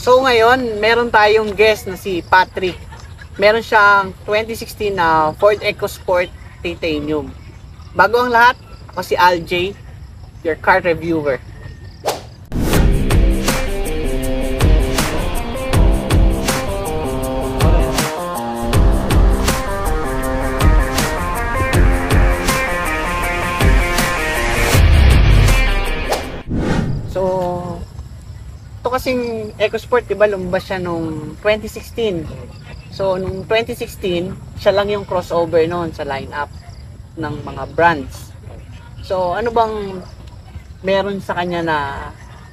So ngayon, meron tayong guest na si Patrick. Meron siyang 2016 na Ford EcoSport Titanium. Bago ang lahat, ako si Aljay, your car reviewer. So, ito kasing EcoSport, diba, lumabas siya nung 2016. So, nung 2016, siya lang yung crossover noon sa lineup ng mga brands. So, ano bang meron sa kanya na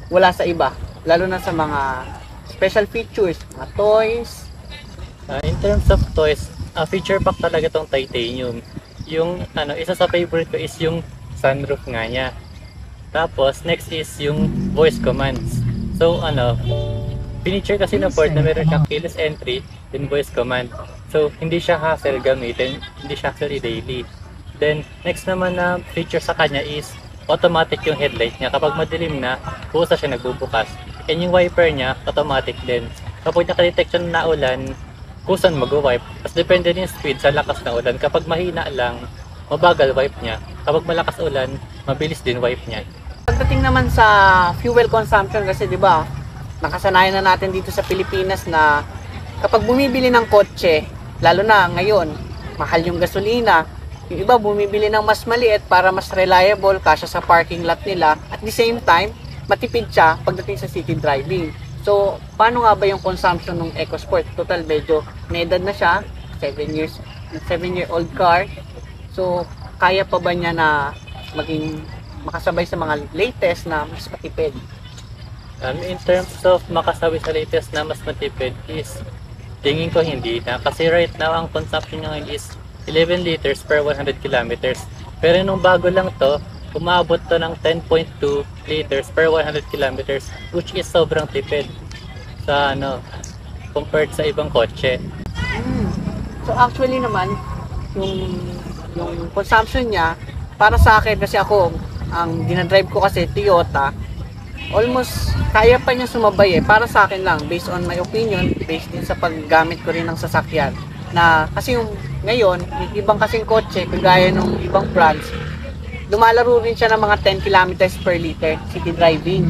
wala sa iba? Lalo na sa mga special features, mga toys. In terms of toys, feature pack talaga tong Titanium. Yung isa sa favorite ko is yung sunroof nga niya. Tapos, next is yung voice commands. So, finiture kasi ng Ford na meron siyang keyless entry, then voice command. So, hindi siya hassle gamitin, hindi siya hassle i-daily. Then, next naman na feature sa kanya is automatic yung headlight niya. Kapag madilim na, bukas siya nagbubukas. And yung wiper niya, automatic din. Kapag naka-detection na ulan, kusan mag-wipe. Tapos depende din yung speed sa lakas na ulan. Kapag mahina lang, mabagal wipe niya. Kapag malakas ulan, mabilis din wipe niya. Pagdating naman sa fuel consumption kasi 'di ba, nakasanayan na natin dito sa Pilipinas na kapag bumibili ng kotse, lalo na ngayon, mahal yung gasolina. Yung iba bumibili ng mas maliit para mas reliable kasya sa parking lot nila. At the same time, matipid siya pagdating sa city driving. So, paano nga ba yung consumption ng EcoSport? Total medyo may edad na siya, 7-year-old car. So, kaya pa ba niya na maging makasabay sa mga latest na mas matipid? In terms of makasabay sa latest na mas matipid is tingin ko hindi na, kasi right now ang consumption niya ngayon is 11 liters per 100 kilometers. Pero nung bago lang to, umabot to ng 10.2 liters per 100 kilometers, which is sobrang tipid sa compared sa ibang kotse. So actually naman yung consumption niya para sa akin, kasi ako ang dinadrive ko kasi Toyota, almost kaya pa niya sumabay para sa akin lang, based on my opinion, based din sa paggamit ko rin ng sasakyan. Na kasi yung ngayon, yung ibang kasing kotse, kagaya ng ibang brands, lumalaro rin siya ng mga 10 kilometers per liter city driving.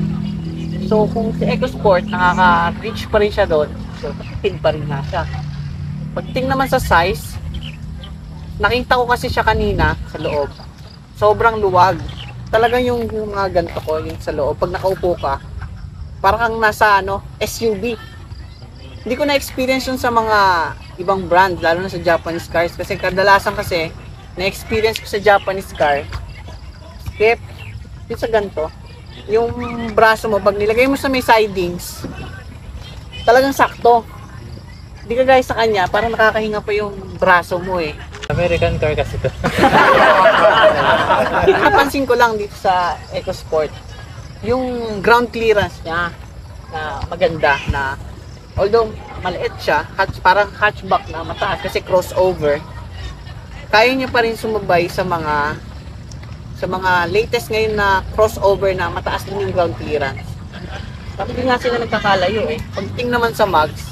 So kung si EcoSport nakaka-reach pa rin siya doon, so tipid pa rin na siya. Pagtingin naman sa size, nakita ko kasi siya kanina sa loob, sobrang luwag. Talagang yung mga ganito ko, yung sa loob, pag nakaupo ka, parang kang nasa SUV. Hindi ko na-experience yun sa mga ibang brand, lalo na sa Japanese cars. Kasi kadalasan kasi, na-experience ko sa Japanese car, skip, yun sa ganito, yung braso mo, pag nilagay mo sa may sidings, talagang sakto. Hindi ka guys sa kanya, parang nakakahinga pa yung braso mo American car kasi to. Napansin ko lang dito sa EcoSport, yung ground clearance niya na maganda, na although maliit siya, parang hatchback na mataas kasi crossover, kaya niya pa rin sumabay sa mga latest ngayon na crossover na mataas din yung ground clearance. Tapos din nga sila nagkakalayo Pagdating naman sa mugs,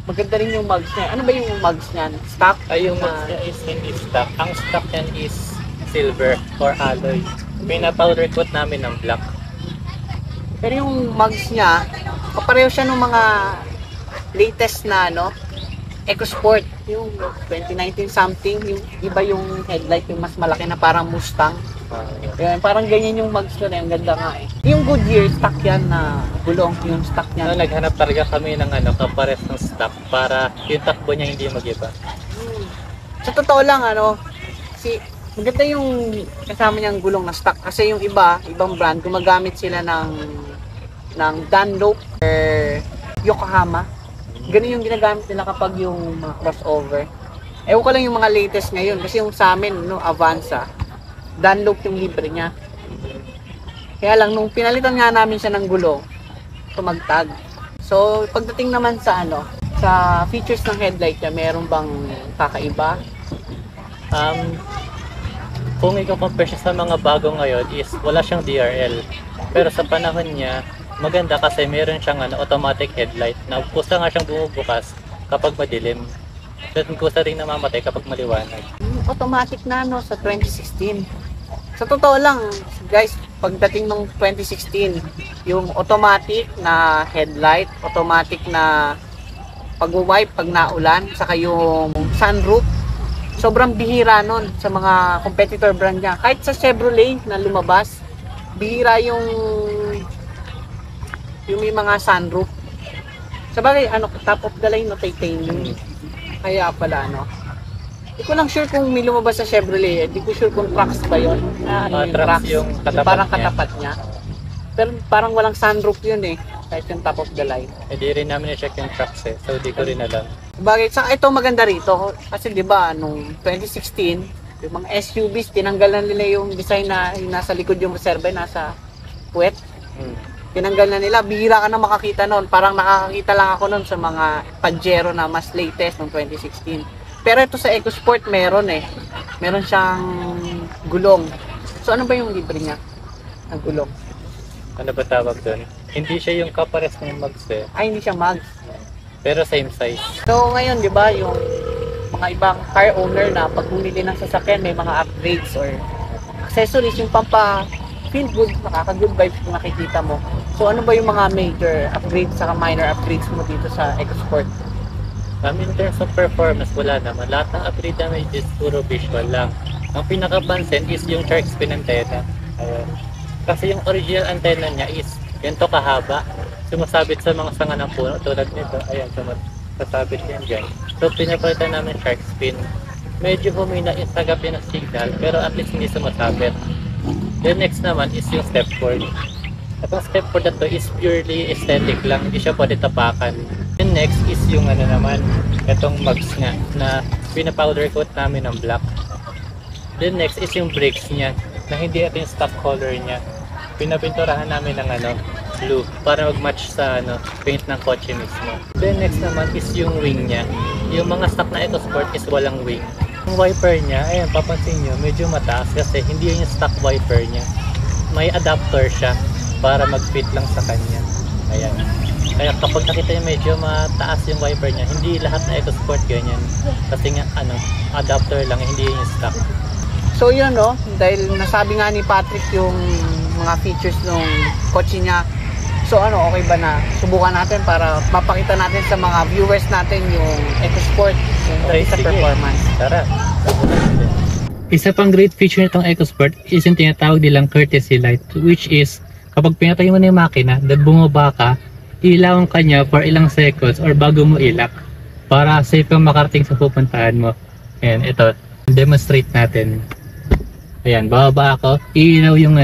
maganda rin yung mugs niya. Ano ba yung mugs niyan? Stock? Yung mugs niya is hindi stock. Ang stock niyan is silver or alloy. Pinapowder coat namin ng black. Pero yung mugs niya, kapareho siya ng mga latest na EcoSport. Yung 2019 something, yung iba yung headlight, yung mas malaki na parang Mustang. Parang ganyan yung mugs ko na, yung ganda nga Yung Goodyear, stock yan na gulong, yung stock niya. Naghanap talaga kami ng kapares ng stock para yung takbo niya hindi mag-iba. Sa totoo lang, maganda yung kasama niyang gulong na stock. Kasi yung ibang brand, gumagamit sila ng Dunlop or Yokohama. Ganun yung ginagamit nila kapag yung mga crossover. Ewan ko lang yung mga latest ngayon, kasi yung sa amin, Avanza, Dunlop yung libre niya. Kaya lang, nung pinalitan nga namin siya ng gulong, tumagtag. So, pagdating naman sa sa features ng headlight niya, meron bang kakaiba? Kung i-compare siya sa mga bago ngayon is wala siyang DRL. Pero sa panahon niya, Maganda kasi meron siyang automatic headlight na kusa nga siyang bumubukas kapag madilim. At kusa rin namamatay kapag maliwanag. Automatic na sa 2016. Sa totoo lang, guys, pagdating ng 2016, yung automatic na headlight, automatic na pag-wipe pag naulan, saka yung sunroof, sobrang bihira nun sa mga competitor brand niya. Kahit sa Chevrolet na lumabas, bihira yung may mga sunroof. Sabagay, top of the line no titanium. Kaya pala, Hindi ko lang sure kung may lumabas sa Chevrolet. Hindi ko sure kung trucks ba yun. Yung Trucks yung katapat parang niya. katapat niya. Pero parang walang sunroof yun kahit yung top of the line. Hindi rin namin i-check yung trucks so di ko rin alam. Bagay, sa ito maganda rito kasi 'di ba nung 2016, yung mga SUVs tinanggal na nila yung design na yung nasa likod yung reserve nasa puwet. Tinanggal na nila, bihira ka na makakita noon. Parang nakakakita lang ako noon sa mga Pajero na mas latest ng 2016. Pero ito sa EcoSport meron meron siyang gulong. So ano ba yung libre niya? Ang gulong. Ano ba tawag doon? Hindi siya yung kapares ng Mags Ay, hindi siya mags. pero same size. So ngayon, 'di ba, yung mga ibang car owner na pag bumili ng sasakyan may mga upgrades or accessories yung pampa feel good, nakaka-good vibes kung nakikita mo. So ano ba yung mga major upgrades saka minor upgrades mo dito sa EcoSport? In terms of performance, wala naman. Lahat ng upgrade namin is puro visual lang. Ang pinakapansin is yung shark fin antenna. Ayan. Kasi yung original antenna niya is ganito kahaba. Sumasabit sa mga sanga ng puno tulad nito. Ayan, sumasabit yan dyan. So pinapalitan namin shark fin. Medyo humina yung sagap yun ng signal, pero at least hindi sumasabit. Then next naman is yung step cord. Itong step cord na to is purely aesthetic lang, hindi siya pwede tapakan. Then next is yung naman, itong mags nga na pinapowder coat namin ng black. Then next is yung brakes niya na hindi ito yung stock color niya. Pinapinturahan namin ng blue para mag-match sa paint ng kotse mismo. Then next naman is yung wing niya. Yung mga stock na EcoSport is walang wing. Yung wiper niya, ayan, papansin nyo, medyo mataas kasi hindi yun yung stock wiper niya. May adapter siya para mag-fit lang sa kanya. Ayan. Kaya kapag nakita nyo medyo mataas yung wiper niya, hindi lahat na EcoSport ganyan. Kasi nga, adapter lang, hindi yun yung stock. So yun dahil nasabi nga ni Patrick yung mga features ng kotse niya. So okay ba na subukan natin para mapakita natin sa mga viewers natin yung EcoSport, yung sa performance. Tara. Isa pang great feature nitong EcoSport is yung tinatawag nilang courtesy light, which is kapag pinatay mo na yung makina, dahil bumaba ka, ilawan ka niya for ilang seconds or bago mo ilak para safe kang makarating sa pupuntahan mo. Ayan, ito, demonstrate natin. Ayan, bababa ako, iilaw yung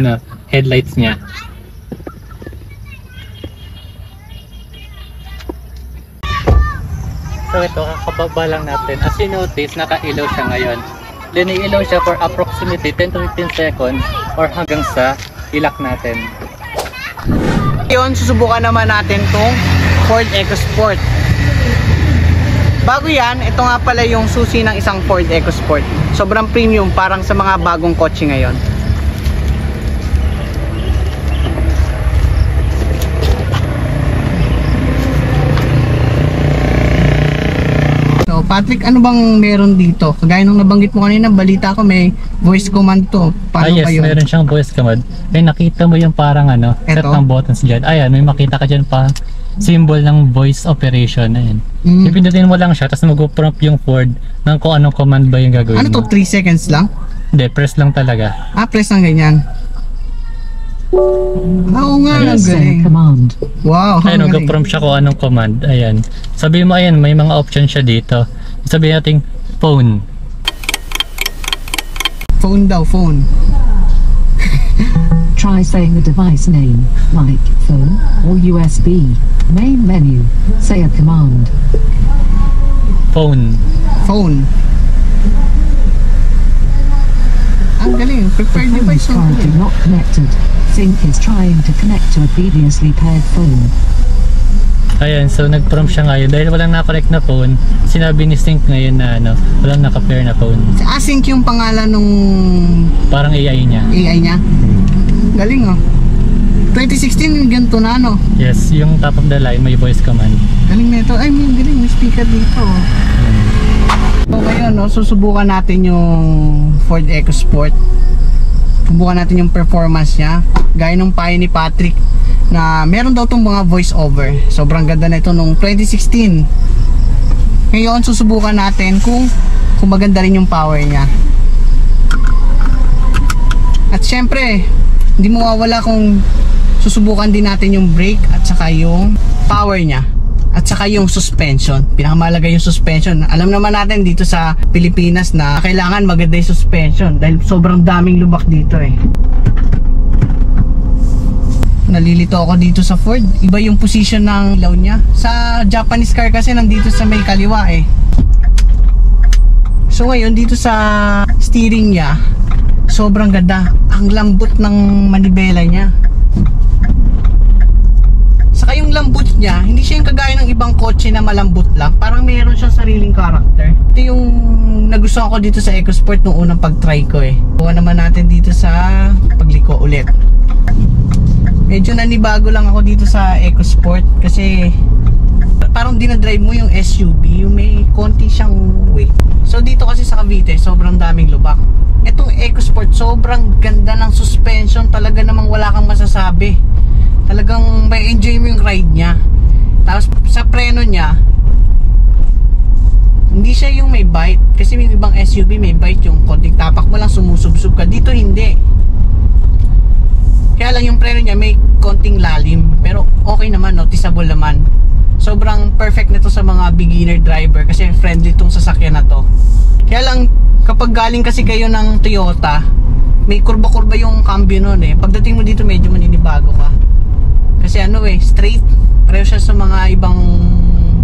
headlights niya. So ito, kakababa lang natin. As you notice, nakailaw siya ngayon. Then iilaw siya for approximately 10 to 15 seconds or hanggang sa ilak natin. Yun, susubukan naman natin tong Ford EcoSport. Bago yan, ito nga pala yung susi ng isang Ford EcoSport. Sobrang premium, parang sa mga bagong kotse ngayon. So Patrick, ano bang meron dito? Kagaya nung nabanggit mo kanina, balita ko may voice command to. Paano yes, kayo? meron siyang voice command. Kaya nakita mo yung parang set Eto? ng buttons dyan. Ayan, may makita ka dyan pa symbol ng voice operation. Ayan. Ipindutin mo lang siya, tapos mag-prompt yung Ford ng kung anong command ba yung gagawin Ano to, mo. 3 seconds lang? Hindi, press lang talaga. Press lang ganyan. Oo nga, ang galing. Command. Wow, Ayan, ang galing. mag-prompt siya kung anong command. Ayan. Sabihin mo, ayan, may mga option siya dito. Sabihin natin, phone. Phone daw, phone. Try saying the device name, like phone or USB. Main menu. Say a command. Phone. Phone. Ang galing, The preferred phone device is currently not connected. Sync is trying to connect to a previously paired phone. Ayan, so nag-prompt siya ngayon. Dahil walang na-connect na phone, sinabi ni Sync ngayon na walang naka-pair na phone. Async yung pangalan nung Parang AI niya. AI niya. Galing 2016 ganito na, no? Yes, yung top of the line may voice command. Galing na ito. Ay, may galing. May speaker dito. So ngayon, no, susubukan natin yung Ford EcoSport. Subukan natin yung performance niya. Gaya nung payo ni Patrick na meron daw itong mga voice over. Sobrang ganda na ito nung 2016. Ngayon, susubukan natin kung maganda rin yung power niya. At syempre, hindi mawawala kung susubukan din natin yung brake at saka yung power niya. At saka yung suspension. Pinakamahalaga yung suspension. Alam naman natin dito sa Pilipinas na kailangan maganda yung suspension dahil sobrang daming lubak dito eh. Nalilito ako dito sa Ford. Iba yung position ng ilaw niya. Sa Japanese car kasi nandito sa may kaliwa eh. So ngayon dito sa steering niya, sobrang ganda. Ang lambot ng manibela niya. Saka yung lambot niya, hindi siya yung kagaya ng ibang kotse na malambot lang. Parang mayroon siyang sariling character. Ito yung nagustuhan ko dito sa EcoSport nung unang pag-try ko eh. Buwan naman natin dito sa pagliko ulit. Medyo nanibago lang ako dito sa EcoSport kasi parang dinadrive mo yung SUV, yung may konti siyang weight. So dito kasi sa Cavite, sobrang daming lubak. Itong EcoSport, sobrang ganda ng suspension. Talaga namang wala kang masasabi. Talagang may enjoy mo yung ride niya. Tapos sa preno niya, hindi siya yung may bite. Kasi yung ibang SUV may bite, yung konting tapak mo lang sumusubsub ka. Dito hindi. Kaya lang yung preno niya may konting lalim. Pero okay naman, noticeable naman. Sobrang perfect nito sa mga beginner driver kasi friendly tong sasakyan na to. Kaya lang kapag galing kasi kayo ng Toyota, may kurba-kurba yung cambio nun eh. Pagdating mo dito medyo maninibago ka. Kasi ano eh, straight. Pareho siya sa mga ibang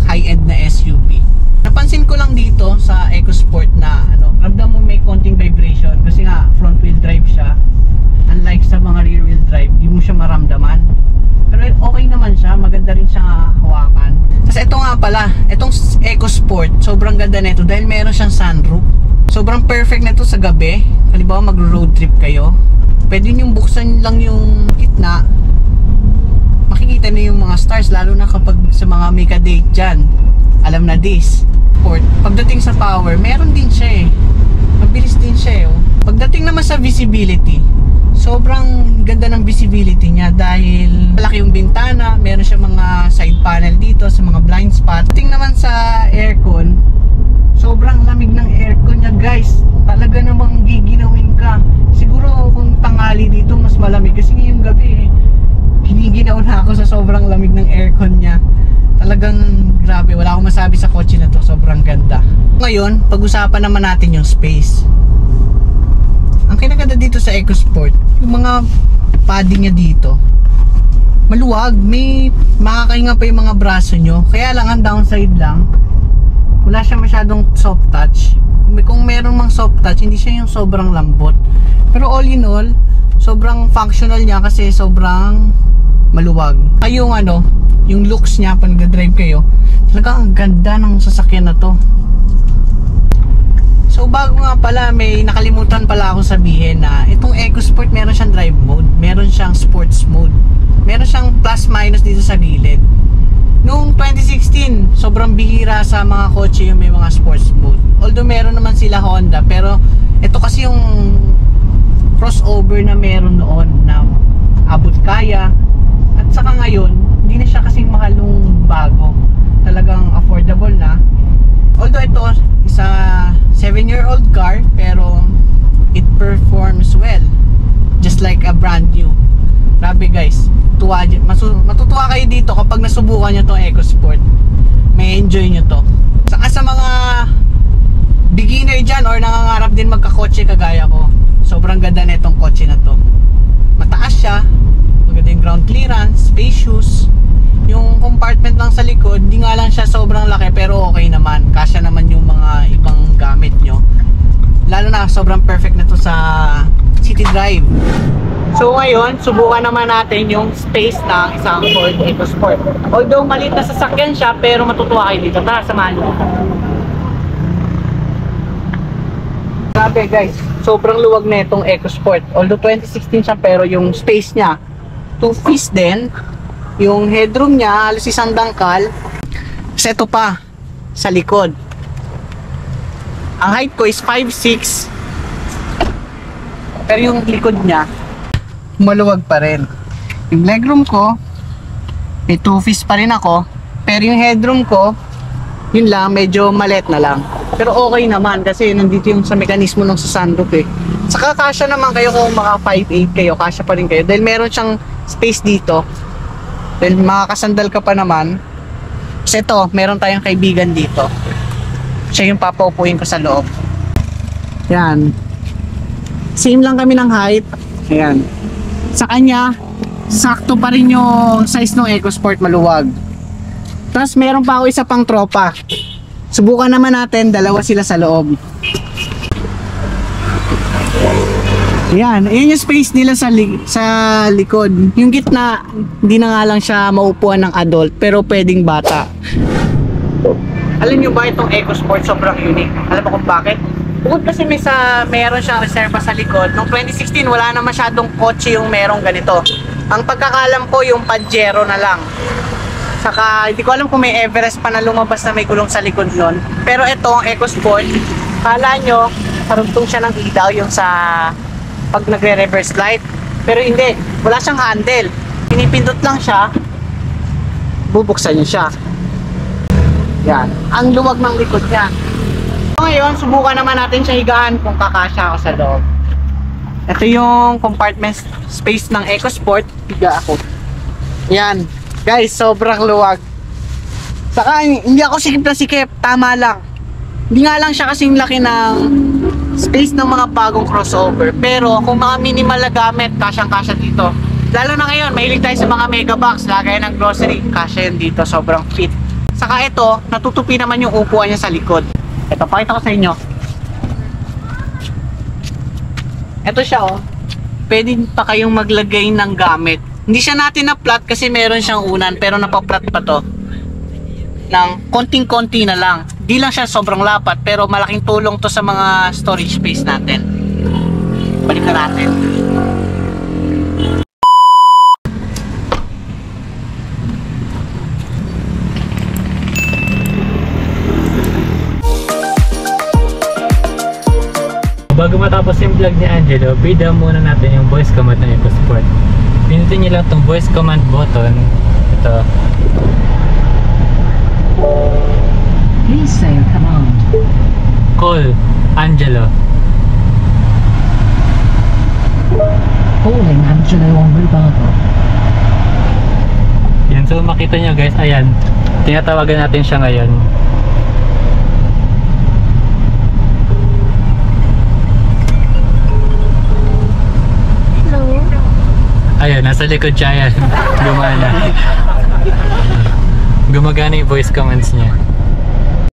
high-end na SUV. Napansin ko lang dito sa EcoSport na ramdam mo may konting vibration kasi nga front wheel drive siya. Unlike sa mga rear wheel drive, di mo siya maramdaman. Pero okay naman siya, maganda rin siya hawakan. Tapos ito nga pala, itong EcoSport, sobrang ganda nito dahil meron siyang sunroof. Sobrang perfect nito sa gabi. Halimbawa mag-road trip kayo. Pwede nyo buksan lang yung gitna. Makikita na yung mga stars, lalo na kapag sa mga mega date dyan. Alam na this. Pagdating sa power, meron din siya eh. Mabilis din siya eh. Pagdating naman sa visibility, sobrang ganda ng visibility niya dahil malaki yung bintana, meron siya mga side panel dito sa mga blind spot. Pagdating naman sa aircon, sobrang lamig ng aircon niya guys. Talaga namang giginawin ka. Siguro kung tanghali dito mas malamig kasi ngayong gabi eh. Giniginaw na ako sa sobrang lamig ng aircon niya. Talagang grabe, wala akong masabi sa kotse na to, sobrang ganda. Ngayon, pag-usapan naman natin yung space. Ang kinaganda dito sa EcoSport, yung mga padding niya dito, maluwag, may makakahinga pa yung mga braso nyo. Kaya lang, ang downside lang, wala siya masyadong soft touch. Kung meron mang soft touch, hindi siya yung sobrang lambot. Pero all in all, sobrang functional niya kasi sobrang maluwag. Ay yung yung looks niya pag nag-drive kayo, talaga ang ganda ng sasakyan na to. So bago nga pala, may nakalimutan pala ako sabihin na itong EcoSport meron siyang drive mode, meron siyang sports mode, meron siyang plus minus dito sa gilid. Noong 2016, sobrang bihira sa mga kotse yung may mga sports mode. Although meron naman sila Honda, pero ito kasi yung crossover na meron noon na abot kaya. At saka ngayon, hindi na siya kasing mahal nung bago. Talagang affordable na. Although ito is a 7-year-old car, pero it performs well. Just like a brand new. Grabe guys, matutuwa kayo dito kapag nasubukan nyo itong EcoSport. May enjoy nyo to. Saka sa mga beginner dyan or nangangarap din magkakotse kagaya ko, sobrang ganda na itong kotse na to. Mataas siya, maganda yung ground clearance, spacious. Yung compartment lang sa likod, di nga lang siya sobrang laki pero okay naman. Kasya naman yung mga ibang gamit nyo. Lalo na sobrang perfect na to sa city drive. So ngayon, subukan naman natin yung space ng isang Ford EcoSport. Although maliit na sasakyan siya, pero matutuwa kayo dito. Tara, samahan nyo. Grabe guys, sobrang luwag na itong EcoSport. Although 2016 siya, pero yung space niya, 2 feet din. Yung headroom niya, halos isang dangkal. Kasi ito pa, sa likod. Ang height ko is 5'6". Pero yung likod niya, maluwag pa rin. Yung legroom ko, may 2 feet pa rin ako. Pero yung headroom ko, yun lang, medyo maliit na lang. Pero okay naman kasi nandito yung sa mekanismo ng sa sunroof eh. Saka kasya naman kayo kung mga 5'8 kayo, kasya pa rin kayo. Dahil meron siyang space dito. Dahil makakasandal ka pa naman. Kasi ito, meron tayong kaibigan dito. Siya yung papaupuin ko sa loob. Yan. Same lang kami ng height. Ayan. Sa kanya, sakto pa rin yung size ng EcoSport, maluwag. Tapos meron pa ako isa pang tropa. Subukan naman natin, dalawa sila sa loob. Yan, yun yung space nila sa likod. Yung gitna, hindi na nga lang siya maupuan ng adult, pero pwedeng bata. Alam nyo ba itong EcoSport sobrang unique? Alam mo kung bakit? Bukod kasi meron siyang reserva sa likod. Noong 2016, wala na masyadong kotse yung merong ganito. Ang pagkakalam ko, yung Pajero na lang. Saka, hindi ko alam kung may Everest pa na lumabas na may gulong sa likod nun. Pero ito, ang EcoSport, kala nyo, karugtong siya ng ilaw yung sa pag nagre-reverse light. Pero hindi, wala siyang handle. Pinipindot lang siya, bubuksan nyo siya. Yan, ang luwag ng likod niya. So ngayon, subukan naman natin siya higaan kung kakasya ako sa loob. Ito yung compartment space ng EcoSport. Higa ako. Yan. Guys, sobrang luwag. Saka hindi ako sikip na sikip, tama lang. Hindi nga lang siya kasing laki ng space ng mga bagong crossover. Pero kung mga minimal na gamit, kasyang-kasya dito. Lalo na ngayon, mahilig tayo sa mga mega box, lagay ng grocery, kasya yan dito, sobrang fit. Saka ito, natutupi naman yung upuan niya sa likod. Ito, pakita ko sa inyo. Ito siya oh. Pwede pa kayong maglagay ng gamit. Hindi siya natin na-flat kasi meron siyang unan, pero napaplat pa to. Ng konting-konti na lang. Di lang siya sobrang lapat, pero malaking tulong to sa mga storage space natin. Balik na natin. Bago matapos yung vlog ni Angelo, bida muna natin yung voice command ng EcoSport. Pinutin nyo lang itong voice command button. Ito. Please say a command. Call Angelo. Calling Angelo on mobile. Yan, so makita nyo guys, ayan. Tinatawagan natin siya ngayon. Ayun, nasa likod siya yan. Gumana. Gumagana yung voice commands niya.